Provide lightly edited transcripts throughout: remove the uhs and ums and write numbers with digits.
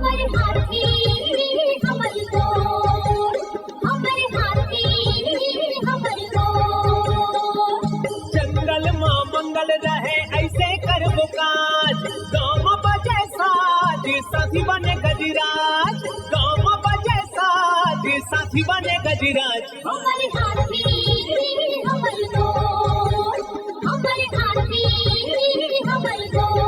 हमर हाथी हमर गोर, हमर हाथी हमर गोर। जंगल मां मंगल रहे ऐसे करबो काज, गाँव बजे साज साथी बने गजराज, गाँव बजे साज साथी बने गजराज। हमर हाथी हमर गोर, हमर हाथी हमर गोर।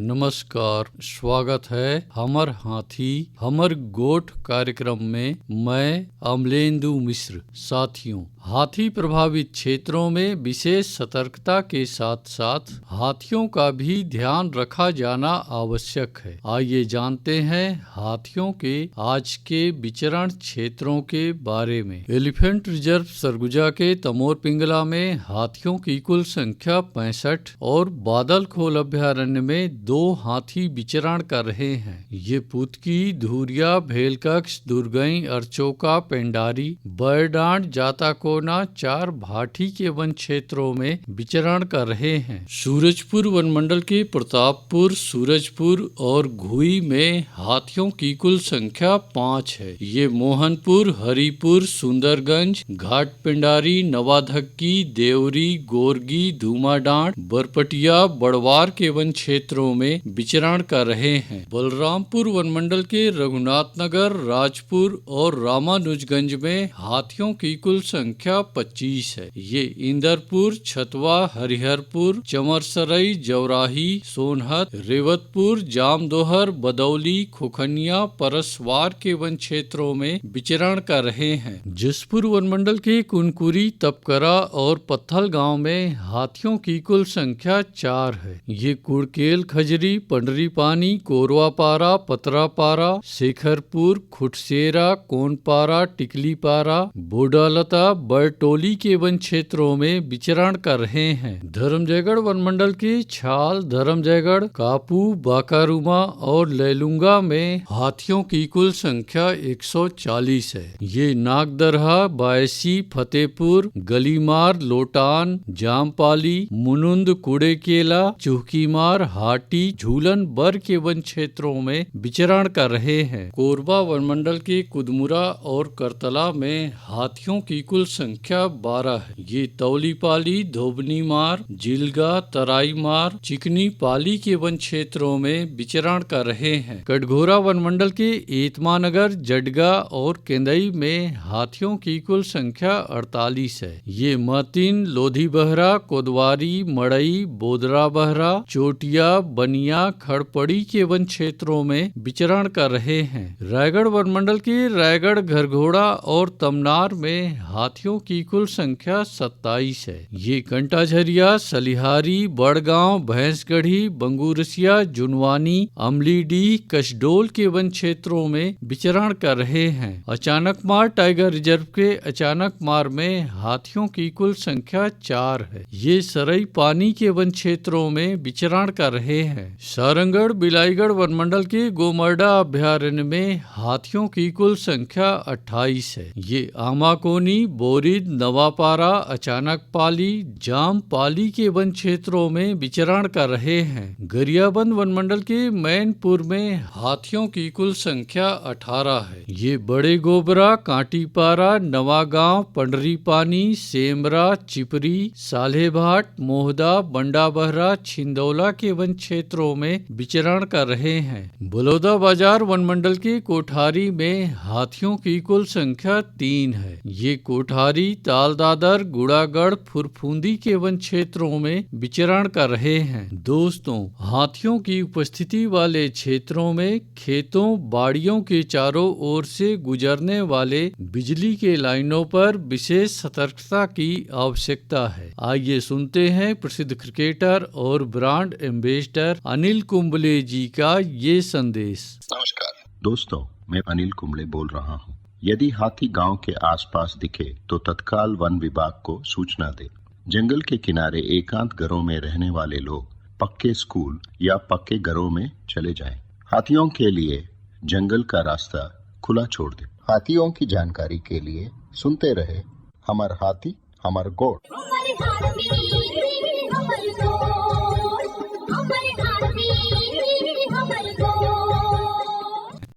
नमस्कार, स्वागत है हमर हाथी हमर गोठ कार्यक्रम में। मैं अमलेंदु मिश्र। साथियों, हाथी प्रभावित क्षेत्रों में विशेष सतर्कता के साथ साथ हाथियों का भी ध्यान रखा जाना आवश्यक है। आइए जानते हैं हाथियों के आज के विचरण क्षेत्रों के बारे में। एलिफेंट रिजर्व सरगुजा के तमोर पिंगला में हाथियों की कुल संख्या 65 और बादल खोल अभ्यारण्य में 2 हाथी विचरण कर रहे हैं। ये पुतकी, धूरिया, भेलकक्ष, दुर्गई, अरचोका, पेंडारी, बरडांड, जाताकोना 4 भाटी के वन क्षेत्रों में विचरण कर रहे हैं। सूरजपुर वन मंडल के प्रतापपुर, सूरजपुर और घुई में हाथियों की कुल संख्या 5 है। ये मोहनपुर, हरिपुर, सुंदरगंज, घाट पेंडारी, नवाधक्की, देवरी, गोरगी, धूमाडांड, बरपटिया, बड़वार के वन क्षेत्रों में विचरण कर रहे हैं। बलरामपुर वन मंडल के रघुनाथ नगर, राजपुर और रामानुजगंज में हाथियों की कुल संख्या 25 है। ये इंदरपुर, छतवा, हरिहरपुर, चमरसरई, जौराही, सोनहत, रेवतपुर, जामदोहर, बदौली, खोखनिया, परसवार के वन क्षेत्रों में विचरण कर रहे हैं। जसपुर वन मंडल के कुनकुरी, तपकरा और पत्थल गांव में हाथियों की कुल संख्या 4 है। ये कुड़केल, खजरी, पंडरीपानी, कोरवापारा, पतरापारा, शेखरपुर, खुटसेरा, कोनपारा, टिकलीपारा, बोडालता, बरटोली के वन क्षेत्रों में विचरण कर रहे हैं। धर्मजयगढ़ वन मंडल के छाल, धर्मजयगढ़, कापू, बाकारुमा और लैलुंगा में हाथियों की कुल संख्या 140 है। ये नागदरहा, बायसी, फतेहपुर, गलीमार, लोटान, जामपाली, मुनुंद, कुड़ेकेला, चुहकीमार, हाटी, झूलन बर के वन क्षेत्रों में विचरण कर रहे हैं। कोरबा वन मंडल के कुदमुरा और करतला में हाथियों की कुल संख्या 12 है। ये तौलीपाली, धोबनीमार, जिलगा, तराईमार, चिकनी पाली के वन क्षेत्रों में विचरण कर रहे हैं। कटघोरा वन मंडल के एतमानगर, जडगा और केंदई में हाथियों की कुल संख्या 48 है। ये मतिन, लोधी बहरा, कोदवारी, मड़ई, बोदरा बहरा, चोटिया, बनिया, खड़पड़ी के वन क्षेत्रों में विचरण कर रहे हैं। रायगढ़ वन मंडल के रायगढ़, घरघोड़ा और तमनार में हाथियों की कुल संख्या 27 है। ये कंटाझरिया, सलिहारी, बड़गांव, भैंसगढ़ी, बंगूरसिया, जुनवानी, अमलीडीह, कशडोल के वन क्षेत्रों में विचरण कर रहे हैं। अचानकमार टाइगर रिजर्व के अचानकमार में हाथियों की कुल संख्या 4 है। ये सरई पानी के वन क्षेत्रों में विचरण कर रहे हैं। सारंगढ़, बिलाईगढ़ वन मंडल के गोमर्डा अभ्यारण्य में हाथियों की कुल संख्या 28 है। ये आमाकोनी, बोरिद, नवापारा, अचानकपाली, जामपाली के वन क्षेत्रों में विचरण कर रहे हैं। गरियाबंद वन मंडल के मैनपुर में हाथियों की कुल संख्या 18 है। ये बड़े गोबरा, कांटीपारा, नवागांव, पंडरीपानी, सेमरा, चिपरी, सालेभाट, मोहदा, बंडाबहरा, छिंदौला के वन क्षेत्रों में विचरण कर रहे हैं। बलौदा बाजार वन मंडल के कोठारी में हाथियों की कुल संख्या 3 है। ये कोठारी, तालदादर, गुड़ागढ़, फुरफुंदी के वन क्षेत्रों में विचरण कर रहे हैं। दोस्तों, हाथियों की उपस्थिति वाले क्षेत्रों में खेतों, बाड़ियों के चारों ओर से गुजरने वाले बिजली के लाइनों पर विशेष सतर्कता की आवश्यकता है। आइए सुनते हैं प्रसिद्ध क्रिकेटर और ब्रांड एम्बेसडर अनिल कुंबले जी का ये संदेश। नमस्कार दोस्तों, मैं अनिल कुंबले बोल रहा हूँ। यदि हाथी गांव के आसपास दिखे तो तत्काल वन विभाग को सूचना दे। जंगल के किनारे एकांत घरों में रहने वाले लोग पक्के स्कूल या पक्के घरों में चले जाएं। हाथियों के लिए जंगल का रास्ता खुला छोड़ दे। हाथियों की जानकारी के लिए सुनते रहे हमर हाथी हमर गोठ। हमर हाथी